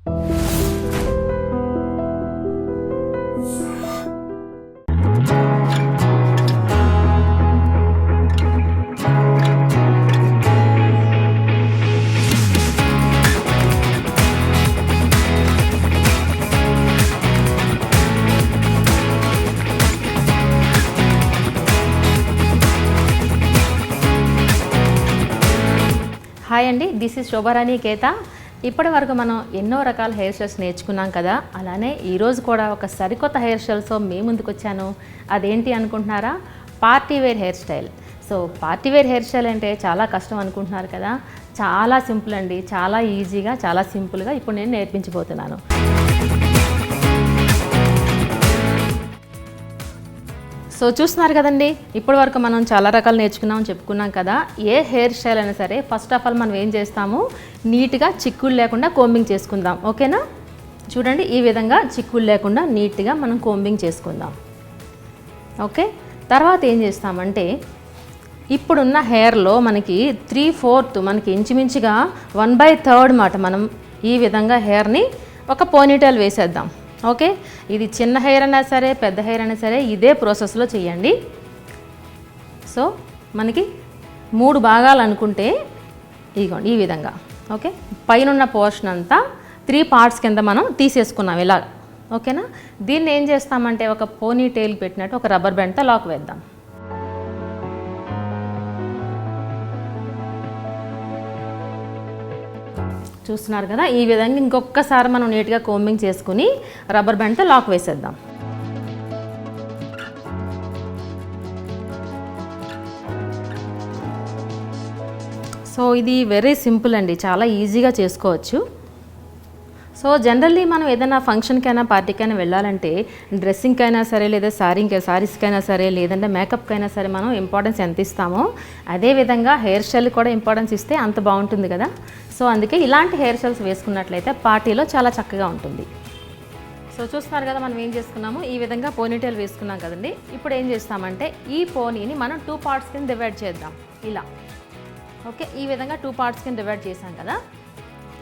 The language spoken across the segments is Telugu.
హాయ్ అండి, దిస్ ఇస్ శోభారాణి కేత. ఇప్పటి వరకు మనం ఎన్నో రకాల హెయిర్ స్టైల్స్ నేర్చుకున్నాం కదా. అలానే ఈరోజు కూడా ఒక సరికొత్త హెయిర్ స్టైల్తో మీ ముందుకు వచ్చాను. అదేంటి అనుకుంటున్నారా? Party wear hair style. So party wear hair style అంటే చాలా కష్టం అనుకుంటున్నారు కదా. చాలా సింపుల్ అండి, చాలా ఈజీగా, చాలా సింపుల్గా ఇప్పుడు నేను నేర్పించబోతున్నాను. సో చూస్తున్నారు కదండి, ఇప్పటి వరకు మనం చాలా రకాలు నేర్చుకున్నామని చెప్పుకున్నాం కదా. ఏ హెయిర్ స్టైల్ అయినా సరే ఫస్ట్ ఆఫ్ ఆల్ మనం ఏం చేస్తాము, నీట్గా చిక్కులు లేకుండా కోంబింగ్ చేసుకుందాం. ఓకేనా? చూడండి, ఈ విధంగా చిక్కులు లేకుండా నీట్గా మనం కోంబింగ్ చేసుకుందాం. ఓకే, తర్వాత ఏం చేస్తామంటే ఇప్పుడున్న హెయిర్లో మనకి 3/4 మనకి ఇంచుమించుగా 1/3 మాట మనం ఈ విధంగా హెయిర్ని ఒక పోనీటైల్ వేసేద్దాం. ఓకే, ఇది చిన్న హెయిర్ అయినా సరే పెద్ద హెయిర్ అయినా సరే ఇదే ప్రాసెస్లో చేయండి. సో మనకి 3 భాగాలు అనుకుంటే ఇదిగోండి ఈ విధంగా. ఓకే, పైన పోర్షన్ అంతా 3 పార్ట్స్ కింద మనం తీసేసుకున్నాం ఇలా. ఓకేనా? దీన్ని ఏం చేస్తామంటే ఒక పోనీ టైల్ పెట్టినట్టు ఒక రబ్బర్ బ్యాండ్తో లాక్ వేద్దాం. చూస్తున్నారు కదా, ఈ విధంగా ఇంకొకసారి మనం నీట్గా కోంబింగ్ చేసుకుని రబ్బర్ బ్యాండ్తో లాక్ వేసేద్దాం. సో ఇది వెరీ సింపుల్ అండి, చాలా ఈజీగా చేసుకోవచ్చు. సో జనరల్లీ మనం ఏదైనా ఫంక్షన్కైనా పార్టీకైనా వెళ్ళాలంటే డ్రెస్సింగ్కైనా సరే లేదా సారీస్కైనా సరే లేదంటే మేకప్కైనా సరే మనం ఇంపార్టెన్స్ ఎంత ఇస్తామో అదేవిధంగా హెయిర్ స్టైల్ కూడా ఇంపార్టెన్స్ ఇస్తే అంత బాగుంటుంది కదా. సో అందుకే ఇలాంటి హెయిర్ స్టైల్స్ వేసుకున్నట్లయితే పార్టీలో చాలా చక్కగా ఉంటుంది. సో చూస్తున్నారు కదా, మనం ఏం చేసుకున్నాము, ఈ విధంగా పోనీటైల్ వేసుకున్నాం కదండి. ఇప్పుడు ఏం చేస్తామంటే ఈ పోనీని మనం 2 పార్ట్స్ కింద డివైడ్ చేద్దాం ఇలా. ఓకే, ఈ విధంగా 2 పార్ట్స్ కింద డివైడ్ చేసాం కదా.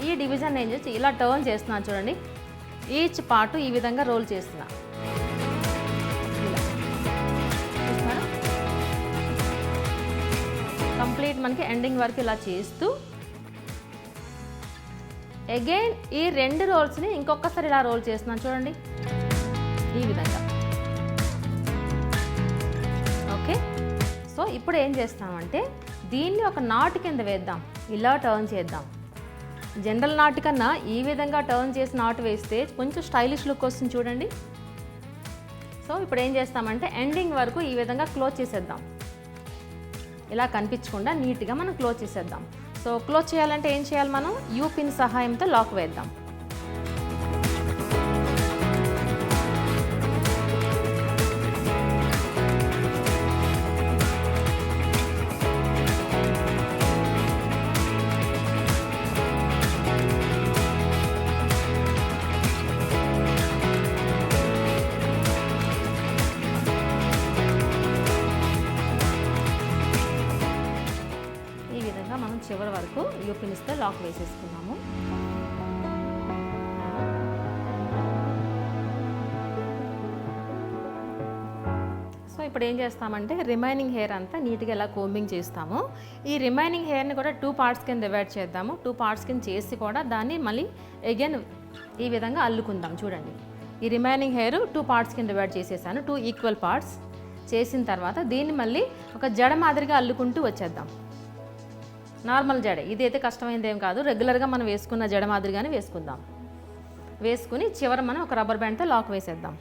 ఈ డివిజన్ ఏం చేసి ఇలా టర్న్ చేస్తున్నాను చూడండి. ఈచ్ పార్ట్ ఈ విధంగా రోల్ చేస్తున్నా. కంప్లీట్ మనకి ఎండింగ్ వరకు ఇలా చేస్తూ అగైన్ ఈ 2 రోల్స్ని ఇంకొకసారి ఇలా రోల్ చేస్తున్నాను చూడండి ఈ విధంగా. ఓకే, సో ఇప్పుడు ఏం చేస్తామంటే దీన్ని ఒక నాట్ కింద వేద్దాం, ఇలా టర్న్ చేద్దాం. జనరల్ నాట్ కన్నా ఈ విధంగా టర్న్ చేసి నాట్ వేస్తే కొంచెం స్టైలిష్ లుక్ వస్తుంది చూడండి. సో ఇప్పుడు ఏం చేస్తామంటే ఎండింగ్ వరకు ఈ విధంగా క్లోజ్ చేసేద్దాం. ఇలా కనిపించకుండా నీట్గా మనం క్లోజ్ చేసేద్దాం. సో క్లోజ్ చేయాలంటే ఏం చేయాలి, మనం యూ పిన్ సహాయంతో లాక్ వేద్దాం. మనం చివరి వరకు యూ పిన్స్తో లాక్ వేసేసుకున్నాము. సో ఇప్పుడు ఏం చేస్తామంటే రిమైనింగ్ హెయిర్ అంతా నీట్గా ఇలా కోంబింగ్ చేస్తాము. ఈ రిమైనింగ్ హెయిర్ని కూడా 2 పార్ట్స్ కింద డివైడ్ చేద్దాము. 2 పార్ట్స్ కింద చేసి కూడా దాన్ని మళ్ళీ అగైన్ ఈ విధంగా అల్లుకుందాం. చూడండి, ఈ రిమైనింగ్ హెయిర్ 2 పార్ట్స్ కింద డివైడ్ చేసేసాను, 2 ఈక్వల్ పార్ట్స్ చేసిన తర్వాత దీన్ని మళ్ళీ ఒక జడ మాదిరిగా అల్లుకుంటూ వచ్చేద్దాం. నార్మల్ జడ, ఇదైతే కష్టమైంది ఏం కాదు, రెగ్యులర్గా మనం వేసుకున్న జడ మాదిరిగానే వేసుకుందాం. వేసుకుని చివర మనం ఒక రబ్బర్ బ్యాండ్తో లాక్ వేసేద్దాం.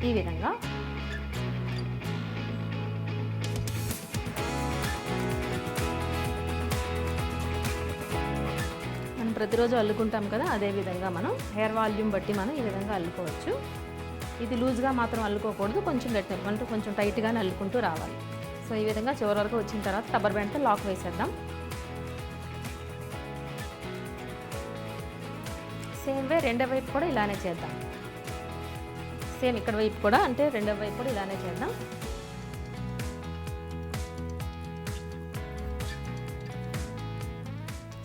ఈ విధంగా మనం ప్రతిరోజు అల్లుకుంటాం కదా, అదేవిధంగా మనం హెయిర్ వాల్యూమ్ బట్టి మనం ఈ విధంగా అల్లుకోవచ్చు. ఇది లూజ్గా మాత్రం అల్లుకోకూడదు, కొంచెం గట్టిగా అంటే కొంచెం టైట్గానే అల్లుకుంటూ రావాలి. సో ఈ విధంగా చివరి వరకు వచ్చిన తర్వాత రబ్బర్ బ్యాండ్తో లాక్ వేసేద్దాం. సేమ్ వే రెండో వైపు కూడా ఇలానే చేద్దాం. సేమ్ ఇక్కడ వైపు కూడా అంటే రెండో వైపు కూడా ఇలానే చేద్దాం.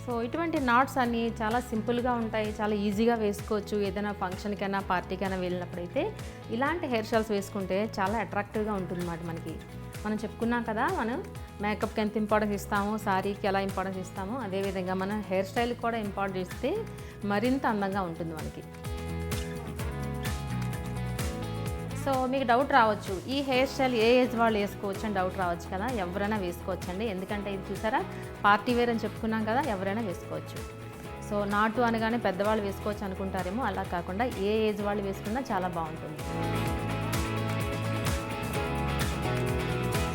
సో ఇటువంటి నాట్స్ అన్నీ చాలా సింపుల్గా ఉంటాయి, చాలా ఈజీగా వేసుకోవచ్చు. ఏదైనా ఫంక్షన్కైనా పార్టీకైనా వెళ్ళినప్పుడైతే ఇలాంటి హెయిర్ స్టైల్స్ వేసుకుంటే చాలా అట్రాక్టివ్గా ఉంటుంది అన్నమాట. మనం చెప్పుకున్నాం కదా, మనం మేకప్కి ఎంత ఇంపార్టెన్స్ ఇస్తామో, శారీకి ఎలా ఇంపార్టెన్స్ ఇస్తామో, అదేవిధంగా మనం హెయిర్ స్టైల్కి కూడా ఇంపార్టెన్స్ ఇస్తే మరింత అందంగా ఉంటుంది మనకి. సో మీకు డౌట్ రావచ్చు, ఈ హెయిర్ స్టైల్ ఏ ఏజ్ వాళ్ళు వేసుకోవచ్చు అని డౌట్ రావచ్చు కదా. ఎవరైనా వేసుకోవచ్చండి, ఎందుకంటే ఇది చూసారా పార్టీ వేర్ అని చెప్పుకున్నాం కదా, ఎవరైనా వేసుకోవచ్చు. సో నాటు అనగానే పెద్దవాళ్ళు వేసుకోవచ్చు అనుకుంటారేమో, అలా కాకుండా ఏ ఏజ్ వాళ్ళు వేసుకున్నా చాలా బాగుంటుంది.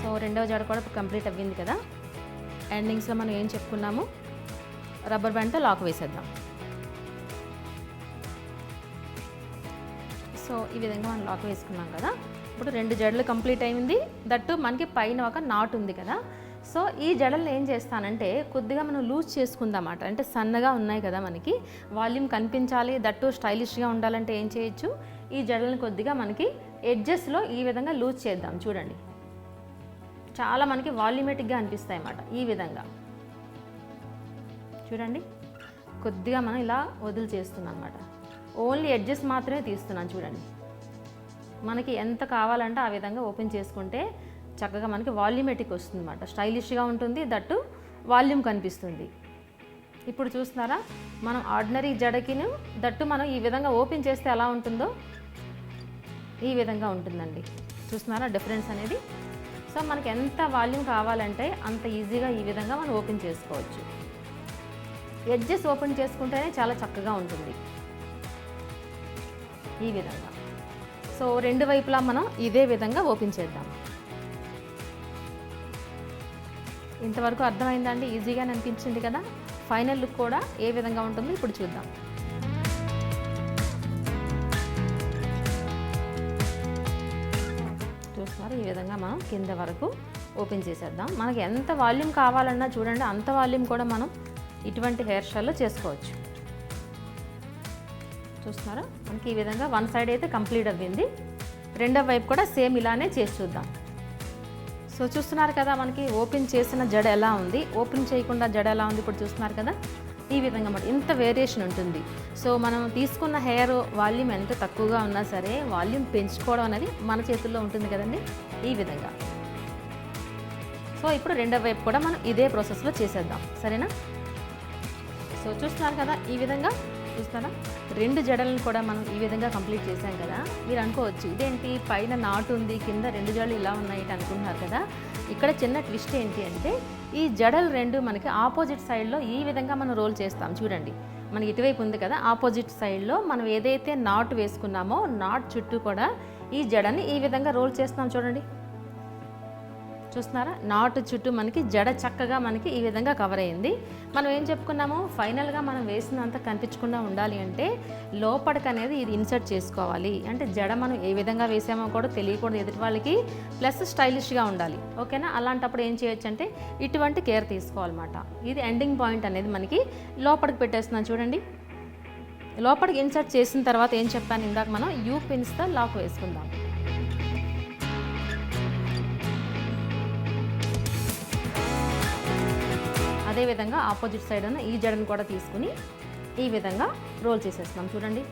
సో రెండవ జడ కూడా కంప్లీట్ అవ్వింది కదా. ఎండింగ్స్లో మనం ఏం చెప్పుకున్నాము, రబ్బర్ బ్యాండ్తో లాక్ వేసేద్దాం. సో ఈ విధంగా మనం లాక్ వేసుకున్నాం కదా. ఇప్పుడు 2 జడలు కంప్లీట్ అయింది. దట్టు మనకి పైన ఒక నాట్ ఉంది కదా. సో ఈ జడలను ఏం చేస్తానంటే కొద్దిగా మనం లూజ్ చేసుకుందామాట. అంటే సన్నగా ఉన్నాయి కదా, మనకి వాల్యూమ్ కనిపించాలి, దట్టు స్టైలిష్గా ఉండాలంటే ఏం చేయొచ్చు, ఈ జడలను కొద్దిగా మనకి ఎడ్జెస్లో ఈ విధంగా లూజ్ చేద్దాం. చూడండి, చాలా మనకి వాల్యూమేటిక్గా అనిపిస్తాయి అన్నమాట. ఈ విధంగా చూడండి, కొద్దిగా మనం ఇలా వదిలి చేస్తున్నాం అన్నమాట. ఓన్లీ ఎడ్జెస్ మాత్రమే తీస్తున్నాను. చూడండి, మనకి ఎంత కావాలంటే ఆ విధంగా ఓపెన్ చేసుకుంటే చక్కగా మనకి వాల్యూమేటిక్ వస్తుంది అన్నమాట. స్టైలిష్గా ఉంటుంది, దట్టు వాల్యూమ్ కనిపిస్తుంది. ఇప్పుడు చూస్తున్నారా, మనం ఆర్డినరీ జడకిను దట్టు మనం ఈ విధంగా ఓపెన్ చేస్తే ఎలా ఉంటుందో ఈ విధంగా ఉంటుందండి. చూస్తున్నారా డిఫరెన్స్ అనేది. సో మనకి ఎంత వాల్యూమ్ కావాలంటే అంత ఈజీగా ఈ విధంగా మనం ఓపెన్ చేసుకోవచ్చు. ఎడ్జెస్ ఓపెన్ చేసుకుంటేనే చాలా చక్కగా ఉంటుంది ఈ విధంగా. సో 2 వైపులా మనం ఇదే విధంగా ఓపెన్ చేద్దాం. ఇంతవరకు అర్థమైందండి, ఈజీగానే అనిపించింది కదా. ఫైనల్ లుక్ కూడా ఏ విధంగా ఉంటుందో ఇప్పుడు చూద్దాం. చూస్తున్నారు, ఈ విధంగా మనం కింద వరకు ఓపెన్ చేసేద్దాం. మనకి ఎంత వాల్యూమ్ కావాలన్నా చూడండి, అంత వాల్యూమ్ కూడా మనం ఇటువంటి హెయిర్ స్టైల్లో చేసుకోవచ్చు. చూస్తున్నారా, మనకి ఈ విధంగా వన్ సైడ్ అయితే కంప్లీట్ అవ్వింది. రెండవ వైపు కూడా సేమ్ ఇలానే చేసి చూద్దాం. సో చూస్తున్నారు కదా, మనకి ఓపెన్ చేసిన జడ ఎలా ఉంది, ఓపెన్ చేయకుండా జడ ఎలా ఉంది ఇప్పుడు చూస్తున్నారు కదా. ఈ విధంగా మాట ఇంత వేరియేషన్ ఉంటుంది. సో మనం తీసుకున్న హెయిర్ వాల్యూమ్ ఎంత తక్కువగా ఉన్నా సరే వాల్యూమ్ పెంచుకోవడం అనేది మన చేతుల్లో ఉంటుంది కదండి, ఈ విధంగా. సో ఇప్పుడు రెండవ వైపు కూడా మనం ఇదే ప్రాసెస్లో చేసేద్దాం, సరేనా. సో చూస్తున్నారు కదా, ఈ విధంగా చూస్తారా 2 జడలను కూడా మనం ఈ విధంగా కంప్లీట్ చేసాం కదా. మీరు అనుకోవచ్చు, ఇదేంటి పైన నాటు ఉంది, కింద 2 జడలు ఇలా ఉన్నాయి అనుకుంటున్నారు కదా. ఇక్కడ చిన్న ట్విస్ట్ ఏంటి అంటే, ఈ జడలు 2 మనకి ఆపోజిట్ సైడ్లో ఈ విధంగా మనం రోల్ చేస్తాం. చూడండి, మనకి ఇటువైపు ఉంది కదా, ఆపోజిట్ సైడ్లో మనం ఏదైతే నాటు వేసుకున్నామో నాట్ చుట్టూ కూడా ఈ జడని ఈ విధంగా రోల్ చేస్తాం. చూడండి, చూస్తున్నారా, నాటు చుట్టూ మనకి జడ చక్కగా మనకి ఈ విధంగా కవర్ అయింది. మనం ఏం చెప్పుకున్నాము, ఫైనల్గా మనం వేసినంత కనిపించకుండా ఉండాలి అంటే లోపలికి అనేది ఇది ఇన్సర్ట్ చేసుకోవాలి. అంటే జడ మనం ఏ విధంగా వేసామో కూడా తెలియకూడదు ఎదుటి వాళ్ళకి, ప్లస్ స్టైలిష్గా ఉండాలి. ఓకేనా. అలాంటప్పుడు ఏం చేయొచ్చు అంటే ఇటువంటి కేర్ తీసుకోవాలన్నమాట. ఇది ఎండింగ్ పాయింట్ అనేది మనకి లోపలికి పెట్టేస్తున్నాం. చూడండి, లోపలికి ఇన్సర్ట్ చేసిన తర్వాత ఏం చెప్పాను ఇందాక, మనం యూ పిన్స్తో లాక్ వేసుకుందాం. అదేవిధంగా ఆపోజిట్ సైడ్ ఉన్న ఈ జడను కూడా తీసుకుని ఈ విధంగా రోల్ చేసేస్తున్నాం. చూడండి,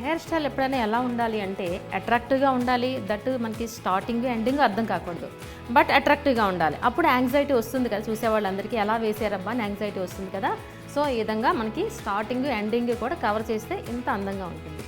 హెయిర్ స్టైల్ ఎప్పుడైనా ఎలా ఉండాలి అంటే అట్రాక్టివ్గా ఉండాలి. దట్ మనకి స్టార్టింగ్ ఎండింగ్ అర్థం కాకూడదు, బట్ అట్రాక్టివ్గా ఉండాలి. అప్పుడు యాంగ్జైటీ వస్తుంది కదా, చూసేవాళ్ళందరికీ ఎలా వేసారబ్బా అని యాంగ్జైటీ వస్తుంది కదా. సో ఈ విధంగా మనకి స్టార్టింగ్ ఎండింగ్ కూడా కవర్ చేస్తే ఇంత అందంగా ఉంటుంది.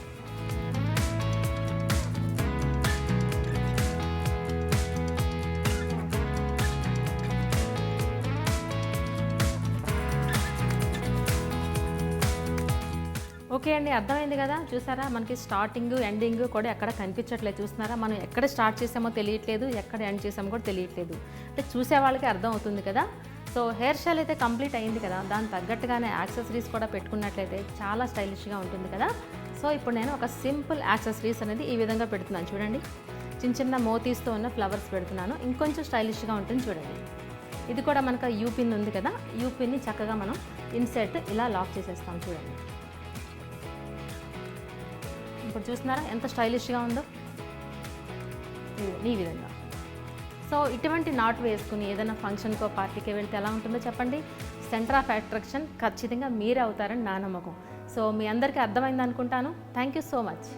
ఓకే అండి, అర్థమైంది కదా. చూసారా, మనకి స్టార్టింగ్ ఎండింగ్ కూడా ఎక్కడ కనిపించట్లేదు. చూస్తున్నారా, మనం ఎక్కడ స్టార్ట్ చేసామో తెలియట్లేదు, ఎక్కడ ఎండ్ చేసామో కూడా తెలియట్లేదు. అంటే చూసే వాళ్ళకి అర్థం అవుతుంది కదా. సో హెయిర్ స్టైల్ అయితే కంప్లీట్ అయింది కదా, దానికి తగ్గట్టుగానే యాక్సెసరీస్ కూడా పెట్టుకున్నట్లయితే చాలా స్టైలిష్గా ఉంటుంది కదా. సో ఇప్పుడు నేను ఒక సింపుల్ యాక్సెసరీస్ అనేది ఈ విధంగా పెడుతున్నాను. చూడండి, చిన్న చిన్న మోతీస్తో ఉన్న ఫ్లవర్స్ పెడుతున్నాను. ఇంకొంచెం స్టైలిష్గా ఉంటుంది. చూడండి, ఇది కూడా మనకు యూ పిన్ ఉంది కదా, యూ పిన్ని చక్కగా మనం ఇన్సెట్ ఇలా లాక్ చేసేస్తాం. చూడండి, ఇప్పుడు చూస్తున్నారా ఎంత స్టైలిష్గా ఉందో ఈ విధంగా. సో ఇటువంటి నాట్ వేసుకుని ఏదైనా ఫంక్షన్కో పార్టీకి వెళ్తే ఎలా ఉంటుందో చెప్పండి. సెంటర్ ఆఫ్ అట్రాక్షన్ ఖచ్చితంగా మీరే అవుతారని నా నమ్మకం. సో మీ అందరికీ అర్థమైంది అనుకుంటాను. Thank you so much.